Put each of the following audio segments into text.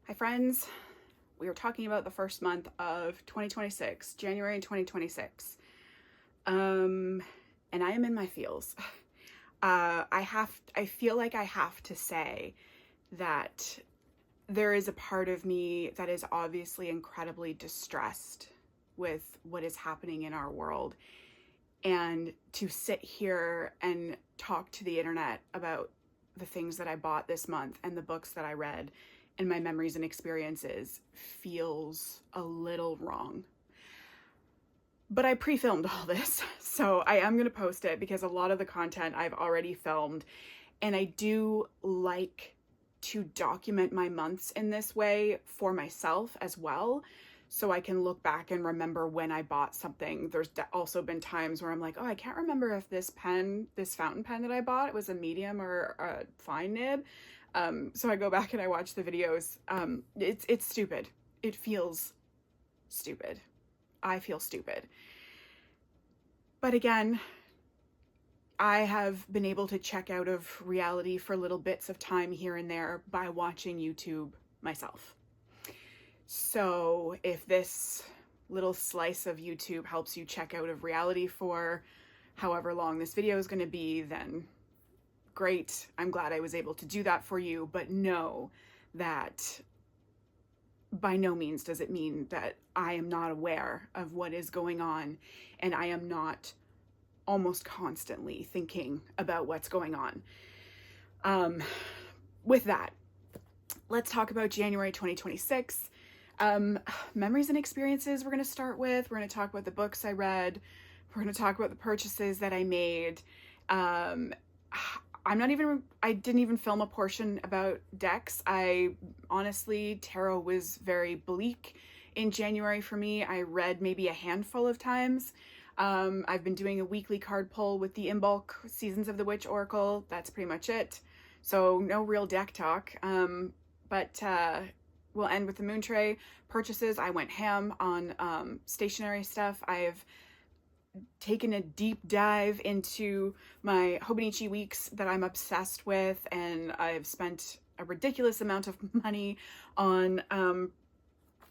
Hi friends, we are talking about the first month of 2026, January 2026. And I am in my feels. I feel like I have to say that there is a part of me that is obviously incredibly distressed with what is happening in our world. And to sit here and talk to the internet about the things that I bought this month and the books that I read and my memories and experiences feels a little wrong. But I pre-filmed all this, so I am going to post it because a lot of the content I've already filmed, and I do like to document my months in this way for myself as well, so I can look back and remember when I bought something. There's also been times where I'm like, oh, I can't remember if this fountain pen that I bought, it was a medium or a fine nib. So I go back and I watch the videos. It's stupid. It feels stupid. I feel stupid. But again, I have been able to check out of reality for little bits of time here and there by watching YouTube myself. So if this little slice of YouTube helps you check out of reality for however long this video is going to be, then great. I'm glad I was able to do that for you, but know that by no means does it mean that I am not aware of what is going on, and I am not almost constantly thinking about what's going on. With that, let's talk about January 2026. Memories and experiences we're going to start with. We're going to talk about the books I read. We're going to talk about the purchases that I made. I didn't even film a portion about decks. Honestly, tarot was very bleak in January for me. I read maybe a handful of times. I've been doing a weekly card pull with the Imbolc Seasons of the Witch Oracle. That's pretty much it. So no real deck talk. But we'll end with the Moontrae purchases. I went ham on stationery stuff. I've taken a deep dive into my Hobonichi weeks that I'm obsessed with, and I've spent a ridiculous amount of money on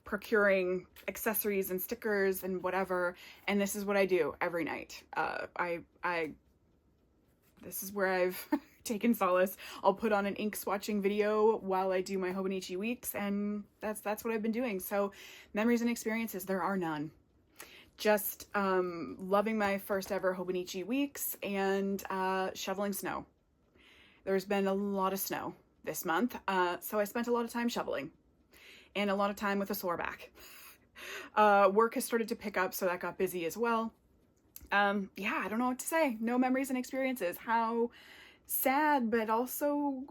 procuring accessories and stickers and whatever, and this is what I do every night. This is where I've taken solace. I'll put on an ink swatching video while I do my Hobonichi weeks, and that's what I've been doing. So memories and experiences, there are none. Just loving my first ever Hobonichi weeks and shoveling snow. There's been a lot of snow this month, so I spent a lot of time shoveling and a lot of time with a sore back. Work has started to pick up, so that got busy as well. Yeah, I don't know what to say. No memories and experiences. How sad, but also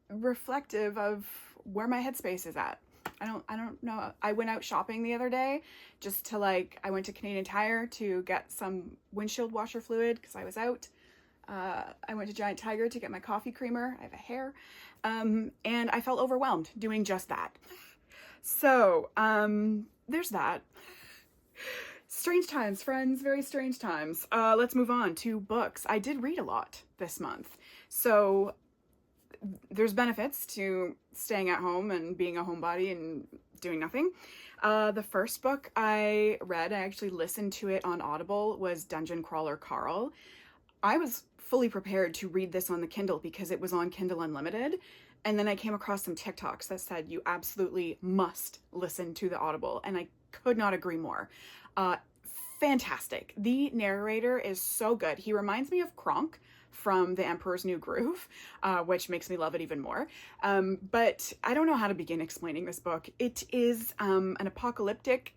reflective of where my headspace is at. I don't know. I went out shopping the other day just to I went to Canadian Tire to get some windshield washer fluid because I was out. I went to Giant Tiger to get my coffee creamer. I have a hair. And I felt overwhelmed doing just that. So, there's that. Strange times, friends, very strange times. Let's move on to books. I did read a lot this month. So there's benefits to staying at home and being a homebody and doing nothing. The first book I read, I actually listened to it on Audible, was Dungeon Crawler Carl. I was fully prepared to read this on the Kindle because it was on Kindle Unlimited. And then I came across some TikToks that said you absolutely must listen to the Audible. And I could not agree more. Fantastic. The narrator is so good. He reminds me of Kronk from The Emperor's New Groove, which makes me love it even more. But I don't know how to begin explaining this book. It is an apocalyptic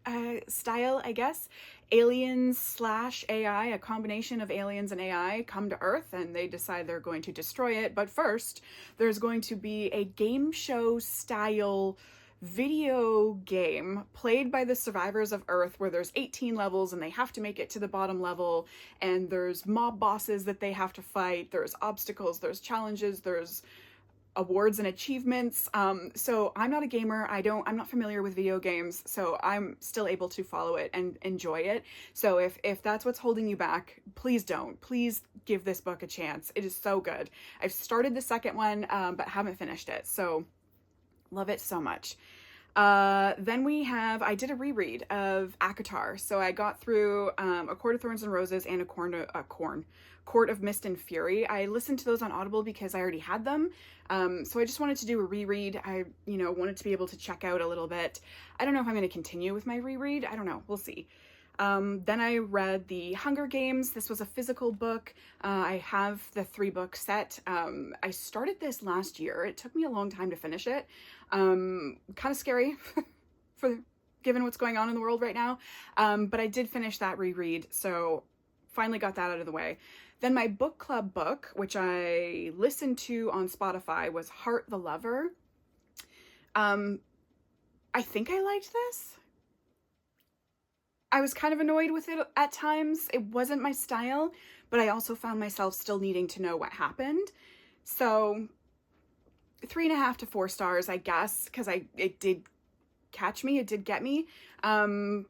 style, I guess. Aliens/AI, a combination of aliens and AI, come to Earth and they decide they're going to destroy it. But first, there's going to be a game show style video game played by the survivors of Earth where there's 18 levels and they have to make it to the bottom level, and there's mob bosses that they have to fight, there's obstacles, there's challenges, there's awards and achievements. So I'm not a gamer. I'm not familiar with video games, so I'm still able to follow it and enjoy it. So if that's what's holding you back, please don't. Please give this book a chance. It is so good. I've started the second one, but haven't finished it. So love it so much. Then I did a reread of ACOTAR. So I got through A Court of Thorns and Roses and Court of Mist and Fury. I listened to those on Audible because I already had them. So I just wanted to do a reread. I, wanted to be able to check out a little bit. I don't know if I'm going to continue with my reread. I don't know. We'll see. Then I read The Hunger Games. This was a physical book. I have the 3-book set. I started this last year. It took me a long time to finish it. Kind of scary given what's going on in the world right now. But I did finish that reread, so finally got that out of the way. Then my book club book, which I listened to on Spotify, was Heart the Lover. I think I liked this. I was kind of annoyed with it at times. It wasn't my style, but I also found myself still needing to know what happened. So 3.5 to 4 stars, I guess, because it did catch me. It did get me. But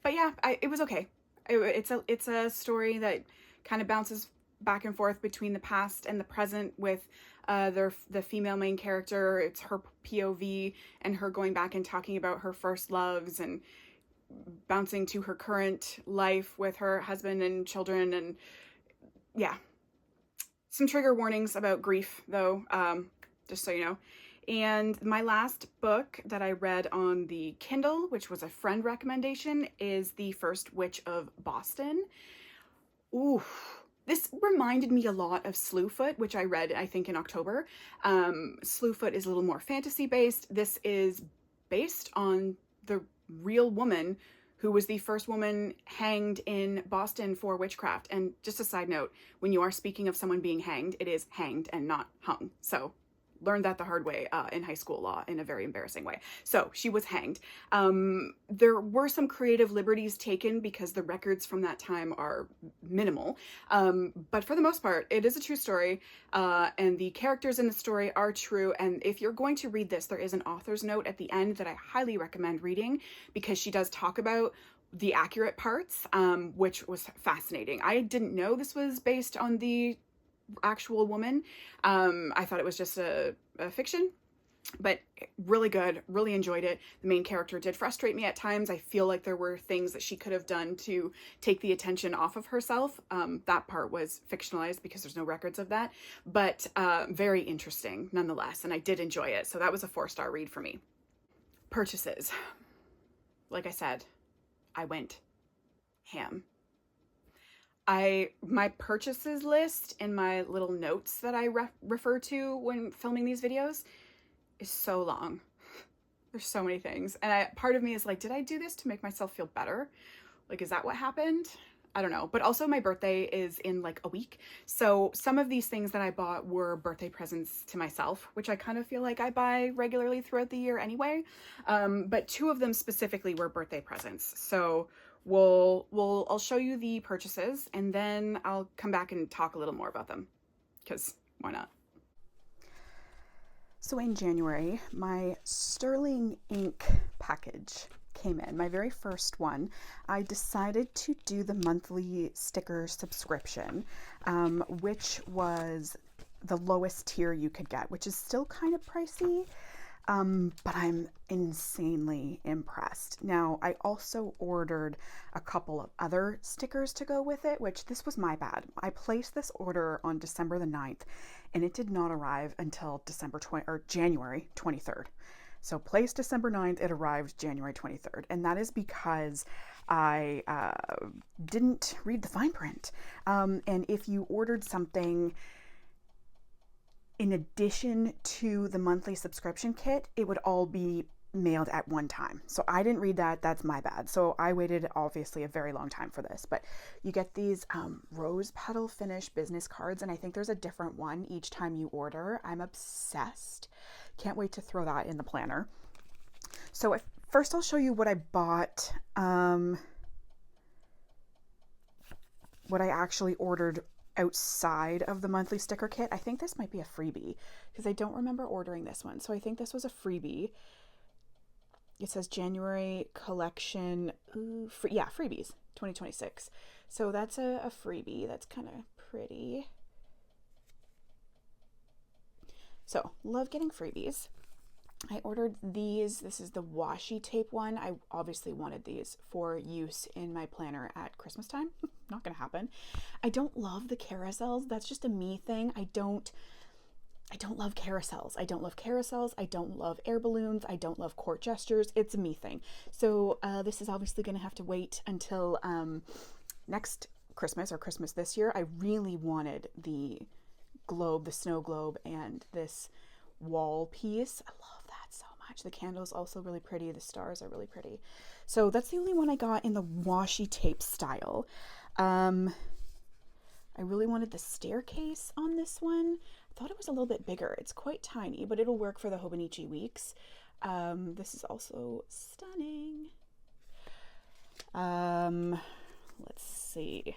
yeah, it was okay. It's a story that kind of bounces back and forth between the past and the present with the female main character. It's her POV and her going back and talking about her first loves and bouncing to her current life with her husband and children. And yeah, some trigger warnings about grief though, just so you know. And my last book that I read on the Kindle, which was a friend recommendation, is The First Witch of Boston. Ooh, this reminded me a lot of Slewfoot, which I read, I think, in October. Slewfoot is a little more fantasy based. This is based on the real woman who was the first woman hanged in Boston for witchcraft. And just a side note, when you are speaking of someone being hanged, it is hanged and not hung. So learned that the hard way in high school law in a very embarrassing way. So she was hanged. There were some creative liberties taken because the records from that time are minimal. But for the most part, it is a true story. And the characters in the story are true. And if you're going to read this, there is an author's note at the end that I highly recommend reading because she does talk about the accurate parts, which was fascinating. I didn't know this was based on the actual woman. I thought it was just a fiction, but really good, really enjoyed it. The main character did frustrate me at times. I feel like there were things that she could have done to take the attention off of herself. That part was fictionalized because there's no records of that, but very interesting nonetheless, and I did enjoy it. So that was a 4-star read for me. Purchases. Like I said, I went ham. My purchases list in my little notes that I refer to when filming these videos is so long. There's so many things. And part of me is like, did I do this to make myself feel better? Like, is that what happened? I don't know. But also my birthday is in like a week. So some of these things that I bought were birthday presents to myself, which I kind of feel like I buy regularly throughout the year anyway. But 2 of them specifically were birthday presents. So I'll show you the purchases and then I'll come back and talk a little more about them because why not? So in January, my Sterling Ink package came in, my very first one. I decided to do the monthly sticker subscription, which was the lowest tier you could get, which is still kind of pricey. But I'm insanely impressed. Now, I also ordered a couple of other stickers to go with it, which this was my bad. I placed this order on December the 9th, and it did not arrive until January 23rd. So placed December 9th, it arrived January 23rd. And that is because I didn't read the fine print. And if you ordered something in addition to the monthly subscription kit, it would all be mailed at one time. So I didn't read that. That's my bad. So I waited obviously a very long time for this, but you get these rose petal finish business cards, and I think there's a different one each time you order. I'm obsessed. Can't wait to throw that in the planner. So first I'll show you what I bought, what I actually ordered outside of the monthly sticker kit. I think this might be a freebie because I don't remember ordering this one. So I think this was a freebie. It says January collection, freebies 2026. So that's a freebie. That's kind of pretty. So love getting freebies. I ordered these. This is the washi tape one. I obviously wanted these for use in my planner at Christmas time. Not gonna happen. I don't love the carousels. That's just a me thing. I don't love carousels. I don't love carousels. I don't love air balloons. I don't love court gestures. It's a me thing. So this is obviously going to have to wait until next Christmas or Christmas this year. I really wanted the globe, the snow globe, and this wall piece. I love that so much. The candle's also really pretty. The stars are really pretty. So that's the only one I got in the washi tape style. I really wanted the staircase on this one. I thought it was a little bit bigger. It's quite tiny, but it'll work for the Hobonichi weeks. This is also stunning. Let's see.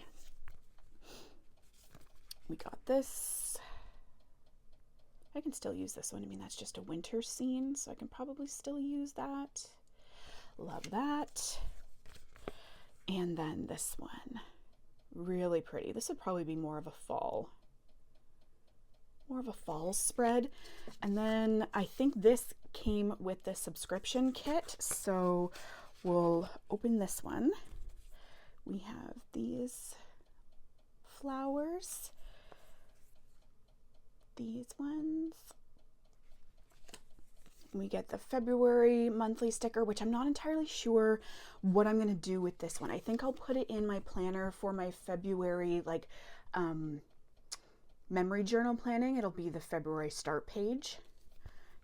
We got this. I can still use this one. I mean, that's just a winter scene, so I can probably still use that. Love that. And then this one. Really pretty. This would probably be more of a fall spread. And then I think this came with the subscription kit, so we'll open this one. We have these flowers, these ones. We get the February monthly sticker, which I'm not entirely sure what I'm going to do with this one. I think I'll put it in my planner for my February, like, memory journal planning. It'll be the February start page.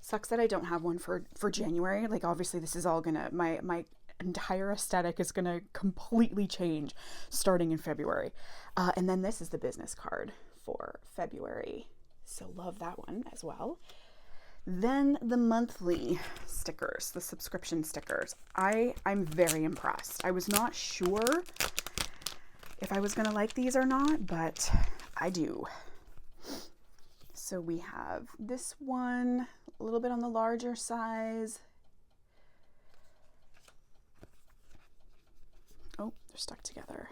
Sucks that I don't have one for January. Like, obviously this is all gonna, my entire aesthetic is gonna completely change starting in February. And then this is the business card for February. So love that one as well. Then the monthly stickers, the subscription stickers. I'm very impressed. I was not sure if I was gonna like these or not, but I do. So we have this one, a little bit on the larger size. Oh, they're stuck together.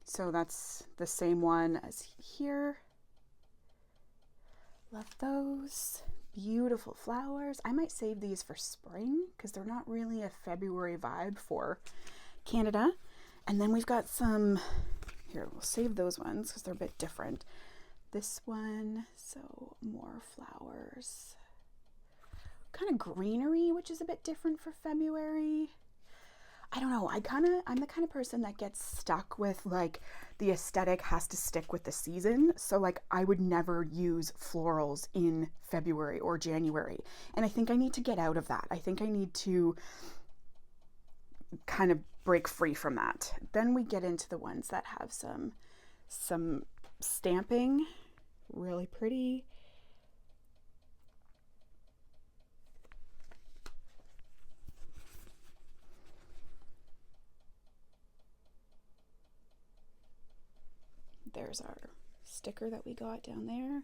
So that's the same one as here. Love those. Beautiful flowers. I might save these for spring because they're not really a February vibe for Canada. And then we've got some, here, we'll save those ones because they're a bit different. This one, so more flowers. Kind of greenery, which is a bit different for February. I don't know, I'm the kind of person that gets stuck with, like, the aesthetic has to stick with the season. So, like, I would never use florals in February or January. And I think I need to get out of that. I think I need to kind of break free from that. Then we get into the ones that have some stamping, really pretty. There's our sticker that we got down there.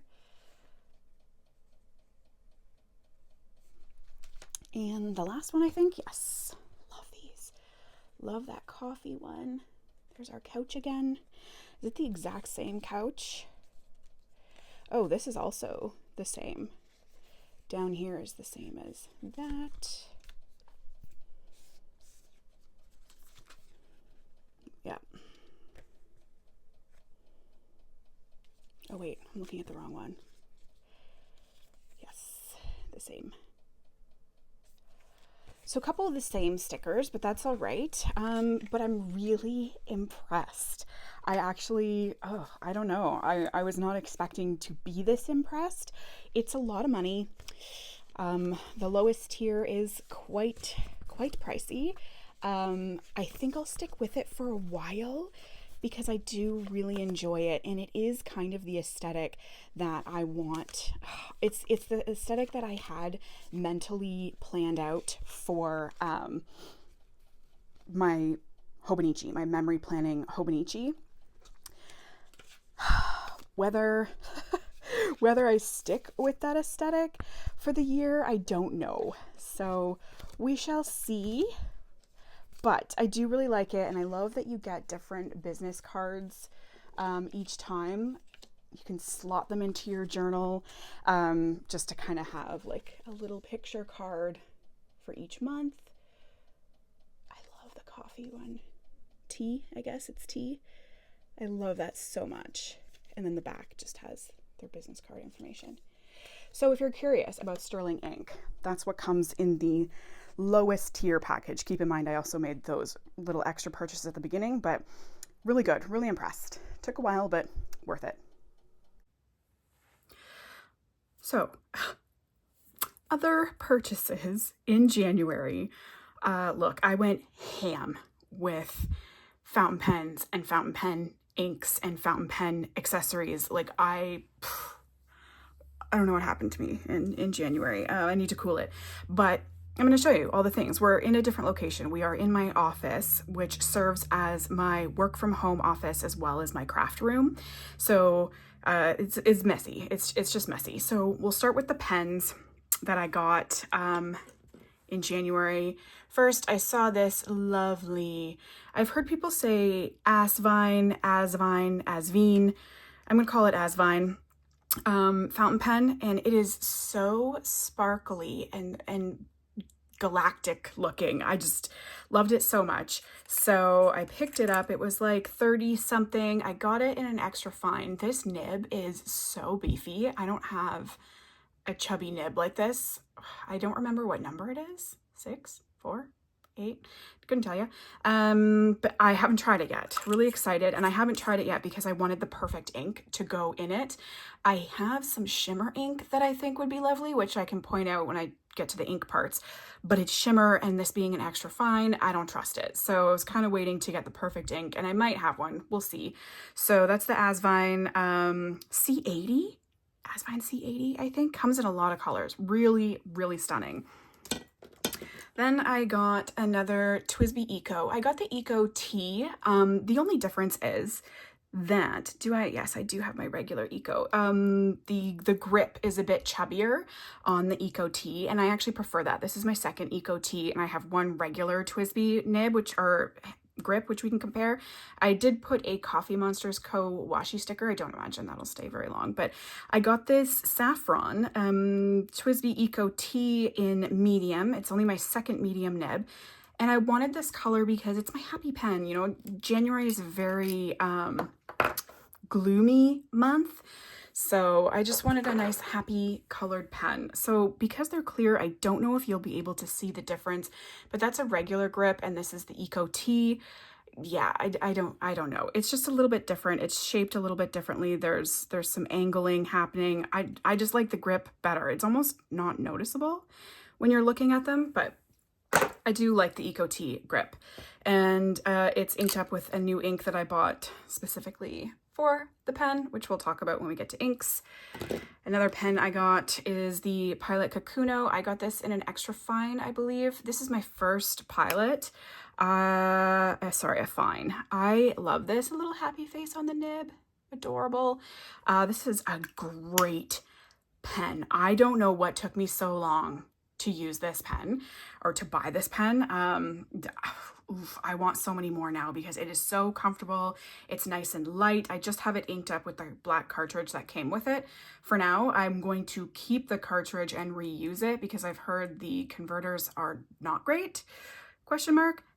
And the last one, I think, yes, love these. Love that coffee one. There's our couch again. Is it the exact same couch? Oh, this is also the same. Down here is the same as that. Yeah. Oh wait, I'm looking at the wrong one. Yes, the same. So a couple of the same stickers, but that's all right. But I'm really impressed. I actually, I don't know. I was not expecting to be this impressed. It's a lot of money. The lowest tier is quite pricey. I think I'll stick with it for a while because I do really enjoy it, and it is kind of the aesthetic that I want. It's the aesthetic that I had mentally planned out for my Hobonichi, my memory planning Hobonichi. Whether I stick with that aesthetic for the year, I don't know. So we shall see. But I do really like it, and I love that you get different business cards each time. You can slot them into your journal, just to kind of have like a little picture card for each month. I love the coffee one. Tea, I guess it's tea. I love that so much. And then the back just has their business card information. So if you're curious about Sterling ink, that's what comes in the lowest tier package. Keep in mind, I also made those little extra purchases at the beginning, but really good, really impressed. Took a while, but worth it. So, other purchases in January. Look, I went ham with fountain pens and fountain pen inks and fountain pen accessories. Like I don't know what happened to me in January. I need to cool it, but I'm going to show you all the things. We're in a different location. We are in my office, which serves as my work from home office as well as my craft room. So it's messy. It's just messy. So we'll start with the pens that I got in January. First, I saw this lovely, I've heard people say Asvine, Asvine. I'm going to call it Asvine fountain pen, and it is so sparkly and galactic looking. I just loved it so much. So I picked it up. It was like 30 something. I got it in an extra fine. This nib is so beefy. I don't have a chubby nib like this. I don't remember what number it is. 6, 4, 8. Couldn't tell you. But I haven't tried it yet. Really excited. And I haven't tried it yet because I wanted the perfect ink to go in it. I have some shimmer ink that I think would be lovely, which I can point out when I get to the ink parts, but it's shimmer, and this being an extra fine, I don't trust it. So I was kind of waiting to get the perfect ink, and I might have one. We'll see. So that's the Asvine C80. Asvine C80, I think, comes in a lot of colors. Really, really stunning. Then I got another TWSBI Eco. I got the Eco T. The only difference is that, yes, I do have my regular Eco. The grip is a bit chubbier on the Eco T, and I actually prefer that. This is my second Eco T, and I have one regular TWSBI nib, grip, which we can compare. I did put a Coffee Monsters Co. washi sticker. I don't imagine that'll stay very long, but I got this saffron TWSBI Eco T in medium. It's only my second medium nib, and I wanted this color because it's my happy pen. You know, January is a very gloomy month, so I just wanted a nice happy colored pen. So because they're clear, I don't know if you'll be able to see the difference, but that's a regular grip, and this is the Eco T. Yeah, I don't know. It's just a little bit different. It's shaped a little bit differently. There's some angling happening. I just like the grip better. It's almost not noticeable when you're looking at them, but I do like the Eco T grip. And it's inked up with a new ink that I bought specifically for the pen, which we'll talk about when we get to inks. Another pen I got is the Pilot Kakuno. I got this in an extra fine, I believe. This is my first Pilot. Sorry, a fine. I love this. A little happy face on the nib. Adorable. This is a great pen. I don't know what took me so long to use this pen or to buy this pen. I want so many more now because it is so comfortable. It's nice and light. I just have it inked up with the black cartridge that came with it. For now, I'm going to keep the cartridge and reuse it because I've heard the converters are not great, ?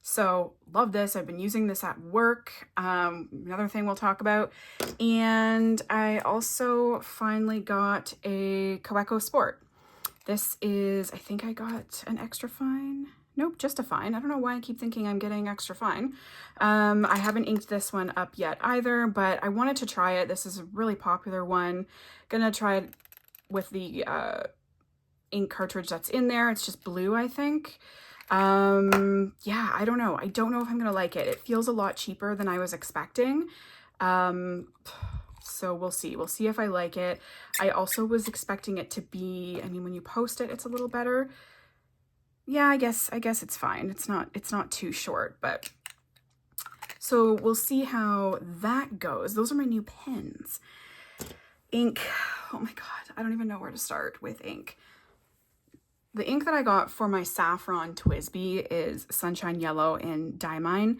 So love this. I've been using this at work. Another thing we'll talk about. And I also finally got a Kaweco Sport. This is, I think I got an extra fine. Nope, just a fine. I don't know why I keep thinking I'm getting extra fine. I haven't inked this one up yet either, but I wanted to try it. This is a really popular one. Gonna try it with the ink cartridge that's in there. It's just blue, I think. Yeah, I don't know. I don't know if I'm gonna like it. It feels a lot cheaper than I was expecting. So we'll see. We'll see if I like it. I also was expecting it to be, I mean, when you post it, it's a little better. Yeah, I guess it's fine. It's not too short, but so we'll see how that goes. Those are my new pens. Ink. Oh my God. I don't even know where to start with ink. The ink that I got for my saffron TWSBI is Sunshine Yellow in Diamine.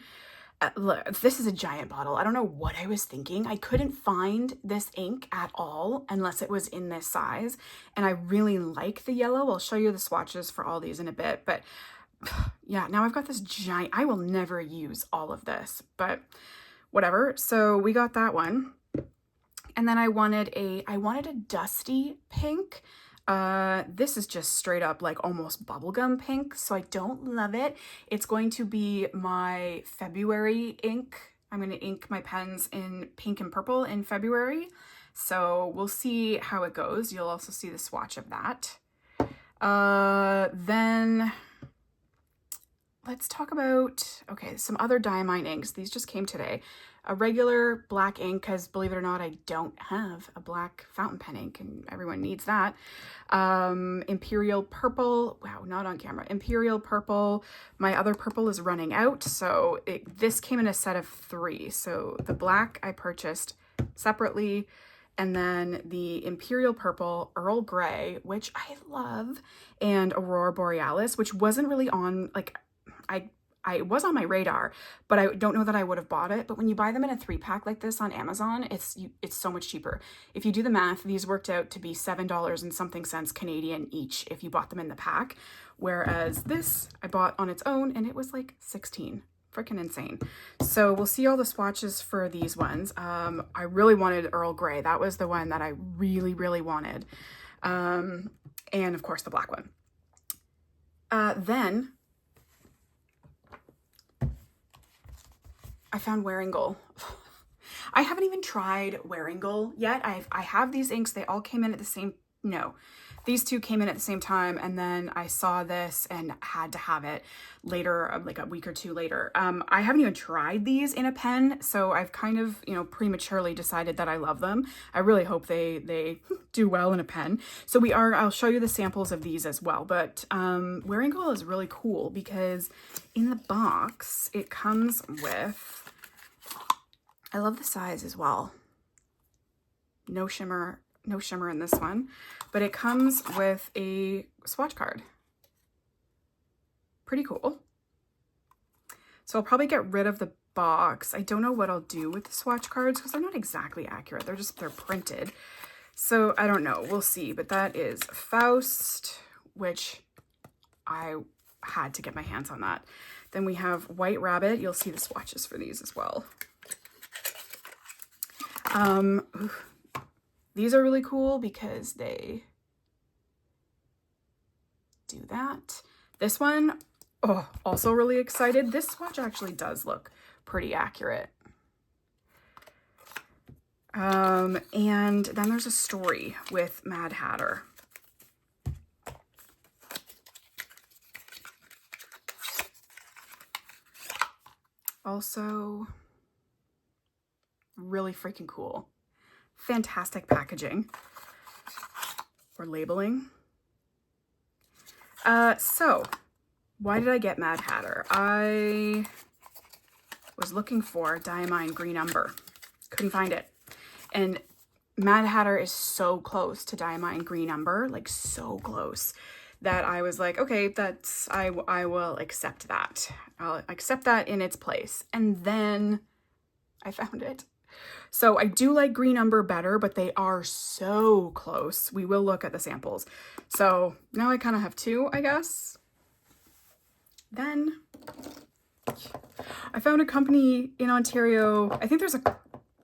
look, this is a giant bottle. I don't know what I was thinking. I couldn't find this ink at all unless it was in this size. And I really like the yellow. I'll show you the swatches for all these in a bit. But yeah, now I've got this giant, I will never use all of this, but whatever. So we got that one. And then I wanted a dusty pink. This is just straight up like almost bubblegum pink, so I don't love it. It's going to be my February ink. I'm going to ink my pens in pink and purple in February. So we'll see how it goes. You'll also see the swatch of that. Then let's talk about, okay, some other Diamine inks. These just came today. A regular black ink, because believe it or not, I don't have a black fountain pen ink, and everyone needs that. Imperial purple, wow, not on camera. Imperial purple. My other purple is running out, so this came in a set of 3. So the black I purchased separately, and then the Imperial purple, Earl Grey, which I love, and Aurora Borealis, which wasn't really on, like, I was on my radar, but I don't know that I would have bought it. But when you buy them in a 3-pack like this on Amazon, it's so much cheaper. If you do the math, these worked out to be $7 and something cents Canadian each if you bought them in the pack. Whereas this I bought on its own and it was like 16. Freaking insane. So we'll see all the swatches for these ones. I really wanted Earl Grey. That was the one that I really, really wanted. And of course the black one. Then I found Wearingeul. I haven't even tried Wearingeul yet. I have these inks. They all came in at the same, no, these two came in at the same time. And then I saw this and had to have it later, like a week or 2 later. I haven't even tried these in a pen. So I've kind of, you know, prematurely decided that I love them. I really hope they do well in a pen. So I'll show you the samples of these as well. But Wearingeul is really cool because in the box, it comes with, I love the size as well. No shimmer in this one, but it comes with a swatch card. Pretty cool. So I'll probably get rid of the box. I don't know what I'll do with the swatch cards because they're not exactly accurate. They're printed. So I don't know. We'll see. But that is Faust, which I had to get my hands on that. Then we have White Rabbit. You'll see the swatches for these as well. These are really cool because they do that. This one, oh, also really excited. This swatch actually does look pretty accurate. And then there's a story with Mad Hatter. Also, really freaking cool. Fantastic packaging or labeling. So why did I get Mad Hatter? I was looking for Diamine Green Umber. Couldn't find it. And Mad Hatter is so close to Diamine Green Umber, like so close, that I was like, okay, I will accept that. I'll accept that in its place. And then I found it. So I do like Green Umber better, but they are so close. We will look at the samples. So now I kind of have 2, I guess. Then I found a company in Ontario. I think there's a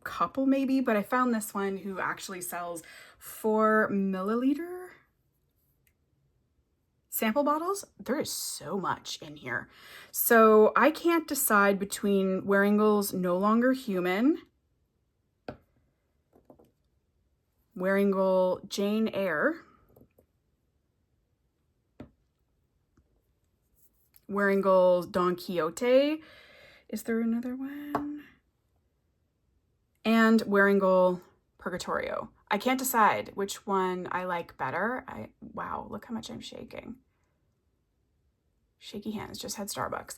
couple maybe, but I found this one who actually sells 4 milliliter sample bottles. There is so much in here. So I can't decide between Wearingeul's No Longer Human, Wearingeul Jane Eyre, Wearingeul's Don Quixote. Is there another one? And Wearingeul Purgatorio. I can't decide which one I like better. Wow, look how much I'm shaking. Shaky hands, just had Starbucks.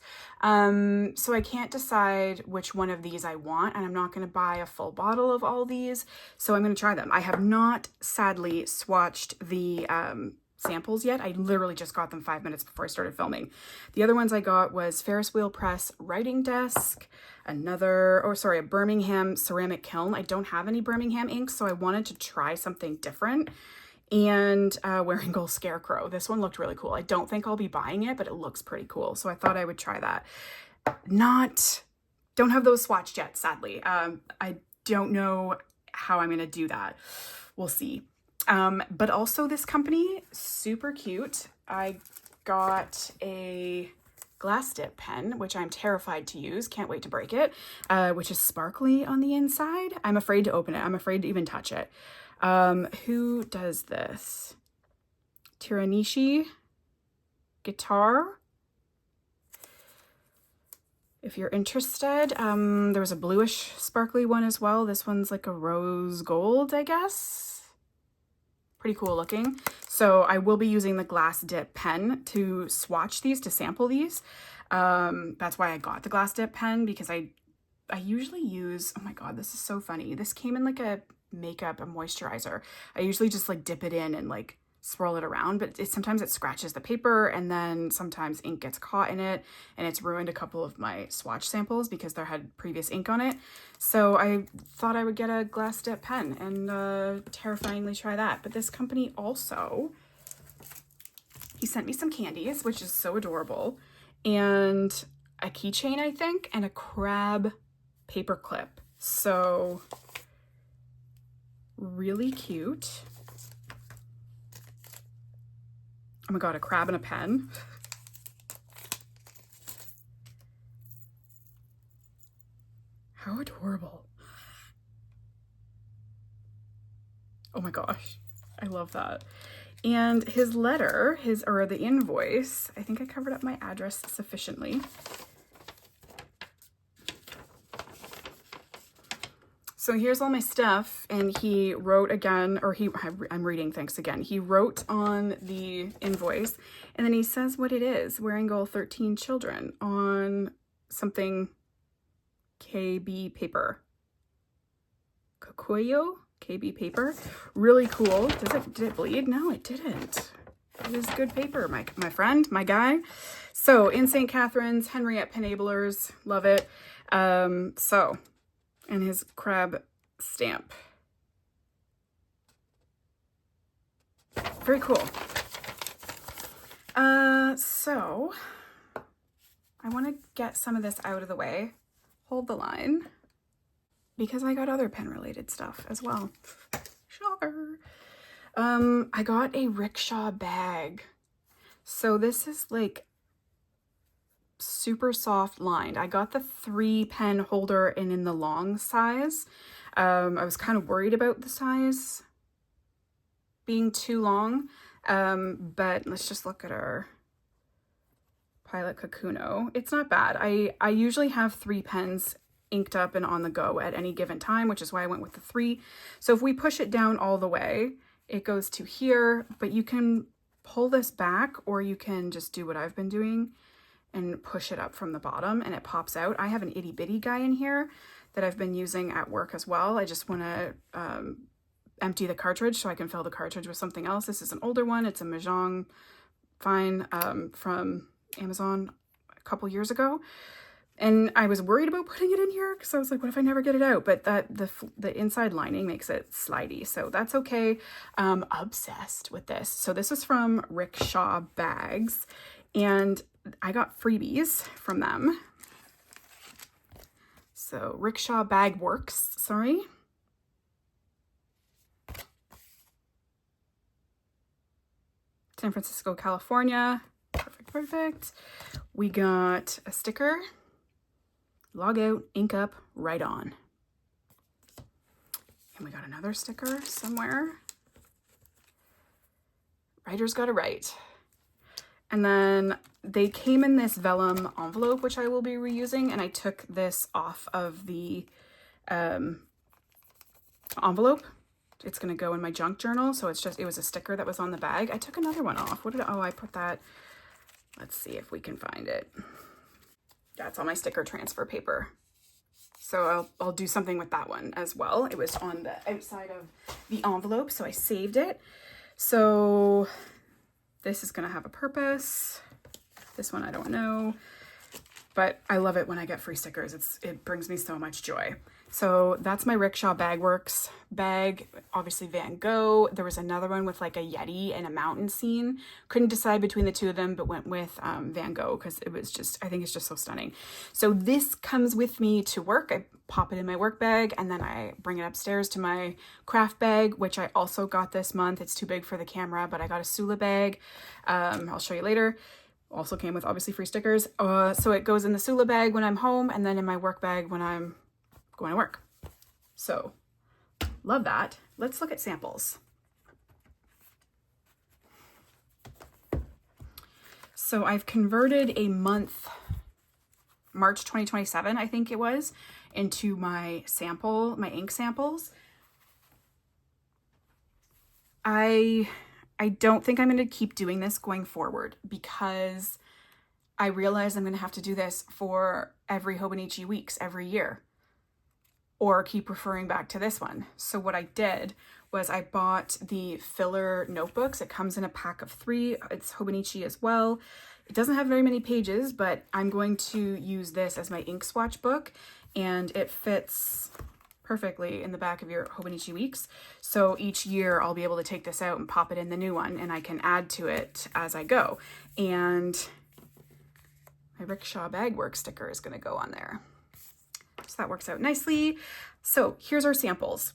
So I can't decide which one of these I want, and I'm not going to buy a full bottle of all these, so I'm going to try them. I have not, sadly, swatched the samples yet. I literally just got them 5 minutes before I started filming. The other ones I got was Ferris Wheel Press writing desk, a Birmingham ceramic kiln. I don't have any Birmingham inks, so I wanted to try something different. And Wearingeul Scarecrow. This one looked really cool. I don't think I'll be buying it, but it looks pretty cool. So I thought I would try that. Don't have those swatched yet, sadly. I don't know how I'm going to do that. We'll see. But also this company, super cute. I got a glass dip pen, which I'm terrified to use. Can't wait to break it, which is sparkly on the inside. I'm afraid to open it. I'm afraid to even touch it. Who does this? Tiranishi Guitar. If you're interested, there was a bluish sparkly one as well. This one's like a rose gold, I guess. Pretty cool looking. So I will be using the glass dip pen to swatch these, to sample these. That's why I got the glass dip pen, because I usually use, oh my God, this is so funny. This came in like a makeup, a moisturizer. I usually just like dip it in and like swirl it around, but sometimes it scratches the paper, and then sometimes ink gets caught in it, and it's ruined a couple of my swatch samples because there had previous ink on it. So I thought I would get a glass dip pen and terrifyingly try that. But this company also, he sent me some candies, which is so adorable, and a keychain, I think, and a crab paper clip. So really cute. Oh my God, a crab and a pen. How adorable. Oh my gosh, I love that. And his letter, or the invoice, I think I covered up my address sufficiently. So here's all my stuff, and he wrote again, I'm reading, thanks again. He wrote on the invoice, and then he says what it is, Wearingeul 13 Children, on something KB paper. Kokuyo KB paper. Really cool. Did it bleed? No, it didn't. It is good paper, my friend, my guy. So in St. Catharines, Henriette Penablers, love it. And his crab stamp. Very cool. So I want to get some of this out of the way. Hold the line, because I got other pen related stuff as well. Shocker. I got a rickshaw bag. So this is like super soft lined. I got the 3 pen holder in the long size. I was kind of worried about the size being too long, but let's just look at our Pilot Kakuno. It's not bad. I usually have 3 pens inked up and on the go at any given time, which is why I went with the 3. So if we push it down all the way, it goes to here, but you can pull this back, or you can just do what I've been doing and push it up from the bottom and it pops out. I have an itty bitty guy in here that I've been using at work as well. I just want to empty the cartridge so I can fill the cartridge with something else. This is an older one. It's a Mahjong Fine from Amazon a couple years ago. And I was worried about putting it in here because I was like, what if I never get it out? But the inside lining makes it slidey, so that's okay. Obsessed with this. So this is from Rickshaw Bags, and I got freebies from them. So Rickshaw Bag Works, sorry. San Francisco, California. Perfect. We got a sticker. Log out, ink up, write on. And we got another sticker somewhere. Writer's gotta write. And then they came in this vellum envelope, which I will be reusing, and I took this off of the envelope. It's gonna go in my junk journal, so it was a sticker that was on the bag. I took another one off. I put that, let's see if we can find it. That's on my sticker transfer paper. So I'll do something with that one as well. It was on the outside of the envelope, so I saved it. So This is going to have a purpose. This one I don't know, but I love it when I get free stickers. It brings me so much joy. So that's my Rickshaw Bagworks bag, obviously Van Gogh. There was another one with like a Yeti and a mountain scene. Couldn't decide between the two of them, but went with Van Gogh because it was just, I think it's just so stunning. So this comes with me to work. I pop it in my work bag and then I bring it upstairs to my craft bag, which I also got this month. It's too big for the camera, but I got a Sula bag. I'll show you later. Also came with obviously free stickers. So it goes in the Sula bag when I'm home and then in my work bag when I'm going to work. So love that. Let's look at samples. So I've converted a month, March 2027, I think it was, into my sample, my ink samples. I don't think I'm going to keep doing this going forward because I realize I'm going to have to do this for every Hobonichi weeks every year, or keep referring back to this one. So what I did was I bought the filler notebooks. It comes in a pack of 3. It's Hobonichi as well. It doesn't have very many pages, but I'm going to use this as my ink swatch book, and it fits perfectly in the back of your Hobonichi weeks. So each year I'll be able to take this out and pop it in the new one, and I can add to it as I go. And my Rickshaw Bagworks sticker is going to go on there. So that works out nicely. So here's our samples.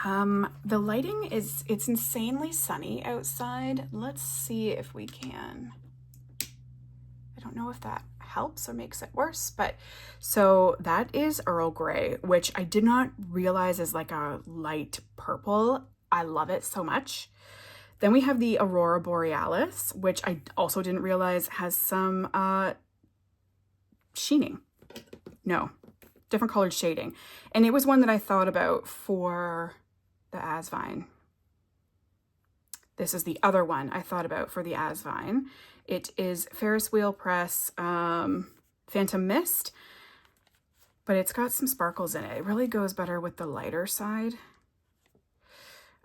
The lighting it's insanely sunny outside. Let's see if we can. I don't know if that helps or makes it worse, but so that is Earl Grey, which I did not realize is like a light purple. I love it so much. Then we have the Aurora Borealis, which I also didn't realize has some sheening. No, different colored shading. And it was one that I thought about for the Asvine. This is the other one I thought about for the Asvine. It is Ferris Wheel Press Phantom Mist, but it's got some sparkles in it. It really goes better with the lighter side.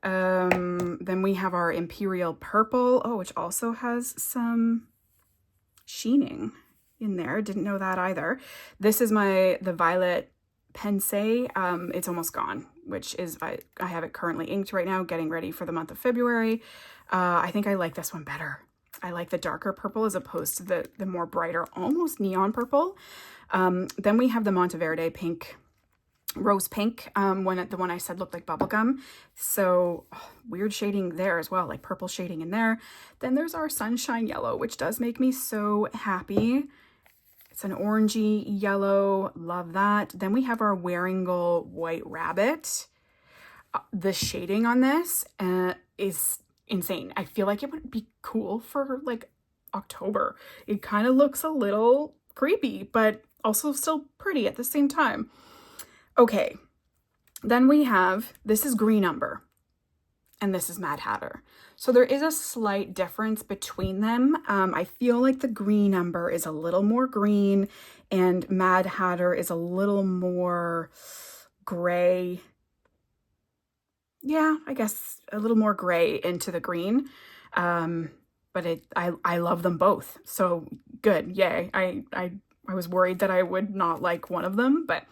Then we have our Imperial Purple, which also has some sheening in there. Didn't know that either. This is the Violet Pensée. It's almost gone, which is, I have it currently inked right now, getting ready for the month of February. I think I like this one better. I like the darker purple as opposed to the more brighter, almost neon purple. Then we have the Monteverde pink, rose pink, the one I said looked like bubblegum. So weird shading there as well, like purple shading in there. Then there's our Sunshine Yellow, which does make me so happy. It's an orangey yellow, love that. Then we have our Waringal White Rabbit. The shading on this is insane. I feel like it would be cool for like October. It kind of looks a little creepy, but also still pretty at the same time. Okay, then we have, this is Green Umber, and this is Mad Hatter. So there is a slight difference between them. I feel like the Green Umber is a little more green, and Mad Hatter is a little more gray. Yeah, I guess a little more gray into the green. But I love them both. So good, yay. I was worried that I would not like one of them, but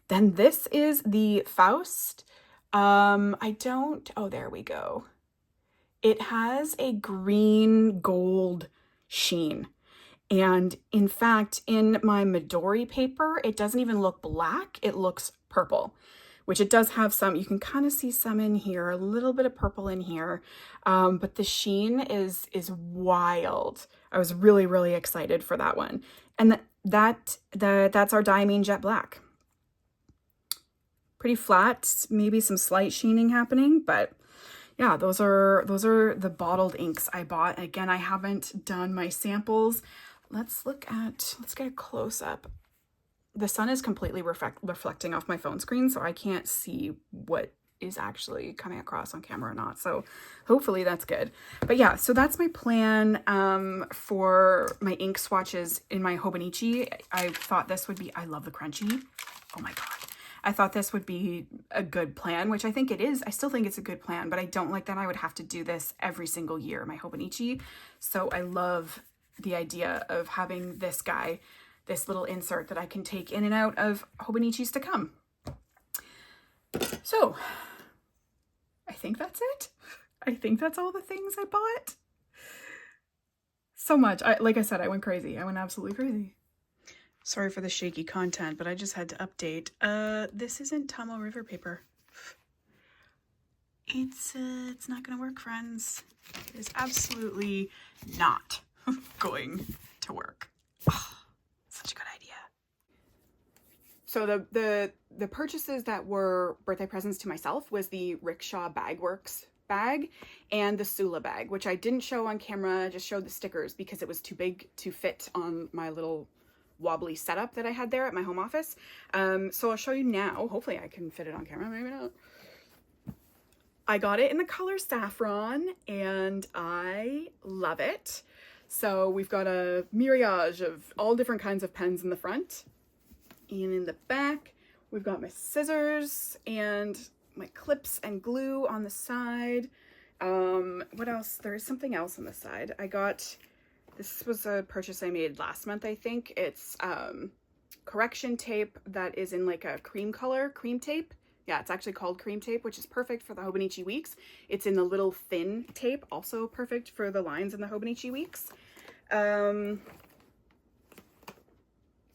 then this is the Faust. There we go. It has a green gold sheen. And in fact, in my Midori paper, it doesn't even look black. It looks purple, which it does have some, you can kind of see some in here, a little bit of purple in here. But the sheen is wild. I was really, really excited for that one. And that's our Diamine Jet Black. Pretty flat, maybe some slight sheening happening, but yeah, those are the bottled inks I bought. Again, I haven't done my samples. Let's get a close up. The sun is completely reflecting off my phone screen, so I can't see what is actually coming across on camera or not. So hopefully that's good. But yeah, so that's my plan for my ink swatches in my Hobonichi. I thought this would be, I love the crunchy. Oh my God. I thought this would be a good plan, which I think it is. I still think it's a good plan, but I don't like that I would have to do this every single year, my Hobonichi. So I love the idea of having this guy, this little insert that I can take in and out of Hobonichis to come. So I think that's it. I think that's all the things I bought. So much. Like I said, I went crazy. I went absolutely crazy. Sorry for the shaky content, but I just had to update. This isn't Tomoe River paper. It's not gonna work, friends. It is absolutely not going to work. Oh, such a good idea. So the purchases that were birthday presents to myself was the Rickshaw Bagworks bag and the Sula bag, which I didn't show on camera. I just showed the stickers because it was too big to fit on my little wobbly setup that I had there at my home office. So I'll show you now. Hopefully I can fit it on camera, maybe not. I got it in the color saffron and I love it. So we've got a myriad of all different kinds of pens in the front, and in the back we've got my scissors and my clips and glue on the side. What else? There is something else on the side. This was a purchase I made last month, I think. It's correction tape that is in like a cream color, cream tape. Yeah, it's actually called cream tape, which is perfect for the Hobonichi weeks. It's in the little thin tape, also perfect for the lines in the Hobonichi weeks. Is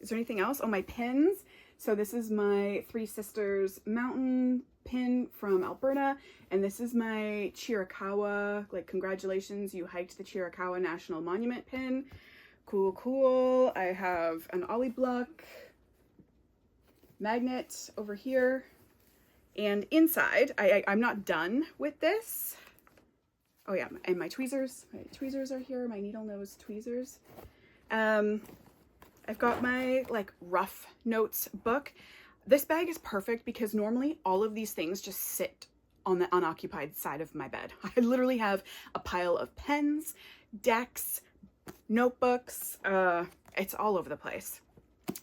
there anything else? Oh, my pins. So this is my Three Sisters mountain pin from Alberta, and this is my Chiricahua, like, congratulations, you hiked the Chiricahua National Monument pin. Cool, cool. I have an Ollie Block magnet over here, and inside, I'm not done with this. Oh yeah, and my tweezers. My tweezers are here, my needle nose tweezers. I've got my like rough notes book. This bag is perfect because normally all of these things just sit on the unoccupied side of my bed. I literally have a pile of pens, decks, notebooks, it's all over the place.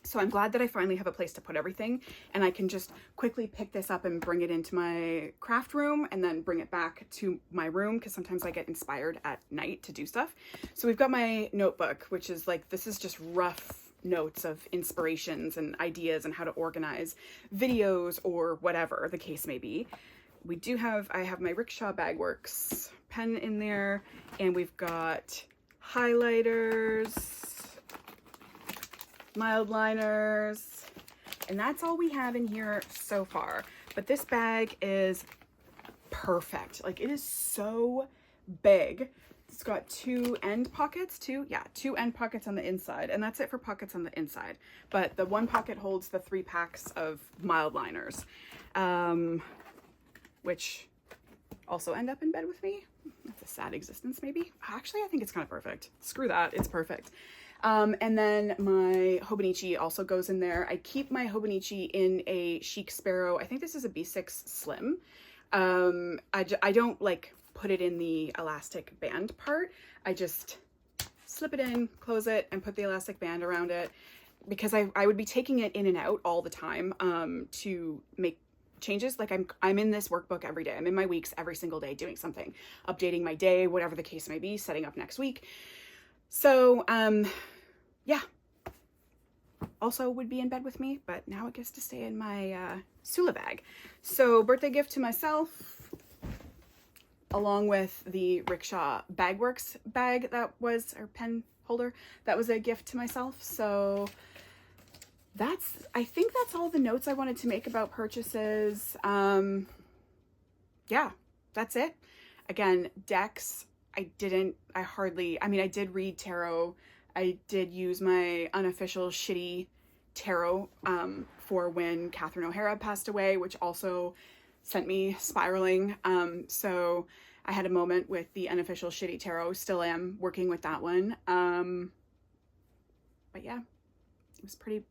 So I'm glad that I finally have a place to put everything, and I can just quickly pick this up and bring it into my craft room and then bring it back to my room, because sometimes I get inspired at night to do stuff. So we've got my notebook, which is like, this is just rough notes of inspirations and ideas and how to organize videos or whatever the case may be. I have my Rickshaw Bagworks pen in there, and we've got highlighters, mild liners, and that's all we have in here so far. But this bag is perfect. Like, it is so big. It's got two end pockets, two end pockets on the inside, and that's it for pockets on the inside. But the one pocket holds the 3 packs of mild liners, which also end up in bed with me. That's a sad existence, maybe. Actually, I think it's kind of perfect. Screw that, it's perfect. And then my Hobonichi also goes in there. I keep my Hobonichi in a Chic Sparrow. I think this is a B6 Slim. I don't like put it in the elastic band part. I just slip it in, close it, and put the elastic band around it, because I would be taking it in and out all the time to make changes. Like, I'm in this workbook every day. I'm in my weeks every single day doing something, updating my day, whatever the case may be, setting up next week. So yeah, also would be in bed with me, but now it gets to stay in my Sula bag. So birthday gift to myself, along with the Rickshaw Bagworks bag that was, or pen holder, that was a gift to myself. So I think that's all the notes I wanted to make about purchases. Yeah, that's it. Again, decks, I did read tarot. I did use my unofficial shitty tarot for when Catherine O'Hara passed away, which also sent me spiraling. So I had a moment with the unofficial shitty tarot, still am working with that one. But yeah, it was pretty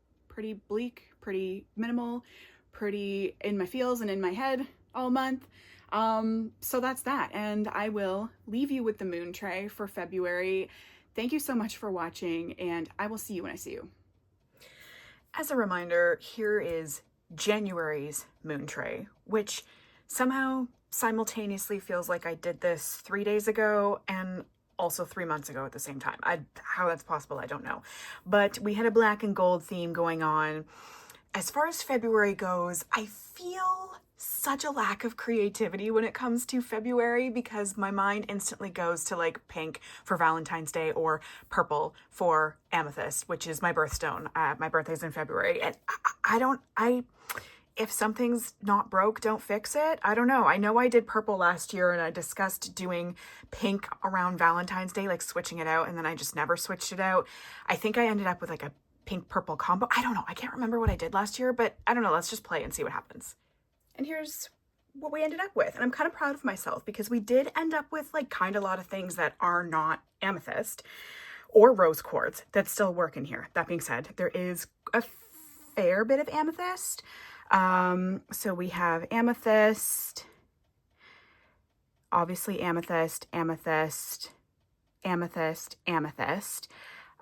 bleak, pretty minimal, pretty in my feels and in my head all month. So that's that, and I will leave you with the moon tray for February. Thank you so much for watching, and I will see you when I see you. As a reminder, here is January's moon tray, which somehow simultaneously feels like I did this 3 days ago and also 3 months ago at the same time. How that's possible, I don't know. But we had a black and gold theme going on. As far as February goes, I feel such a lack of creativity when it comes to February because my mind instantly goes to like pink for Valentine's Day or purple for amethyst, which is my birthstone. My birthday's in February, and if something's not broke, don't fix it. I don't know. I know I did purple last year and I discussed doing pink around Valentine's Day, like switching it out, and then I just never switched it out. I think I ended up with like a pink purple combo. I don't know. I can't remember what I did last year, but I don't know. Let's just play and see what happens. And here's what we ended up with. And I'm kind of proud of myself because we did end up with like kind of a lot of things that are not amethyst or rose quartz that still work in here. That being said, there is a fair bit of amethyst. So we have amethyst, obviously amethyst, amethyst, amethyst, amethyst.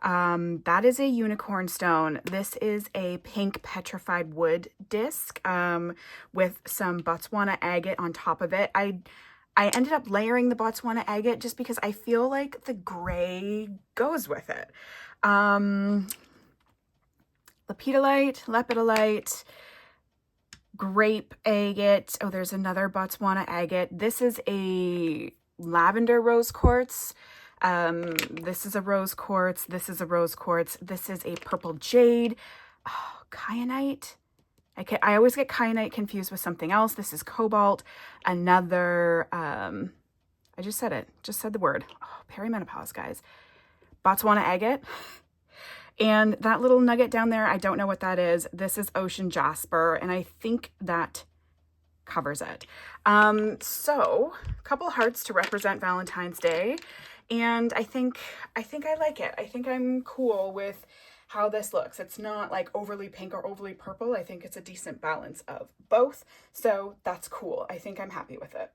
That is a unicorn stone. This is a pink petrified wood disc with some Botswana agate on top of it. I ended up layering the Botswana agate just because I feel like the gray goes with it. Lepidolite, grape agate. Oh, there's another Botswana agate. This is a lavender rose quartz. This is a rose quartz. This is a rose quartz. This is a purple jade. Oh, kyanite. I always get kyanite confused with something else. This is cobalt. Another, I just said it. Just said the word. Oh, perimenopause, guys. Botswana agate. And that little nugget down there, I don't know what that is. This is ocean jasper, and I think that covers it. So a couple hearts to represent Valentine's Day. And I think I like it. I think I'm cool with how this looks. It's not like overly pink or overly purple. I think it's a decent balance of both. So that's cool. I think I'm happy with it.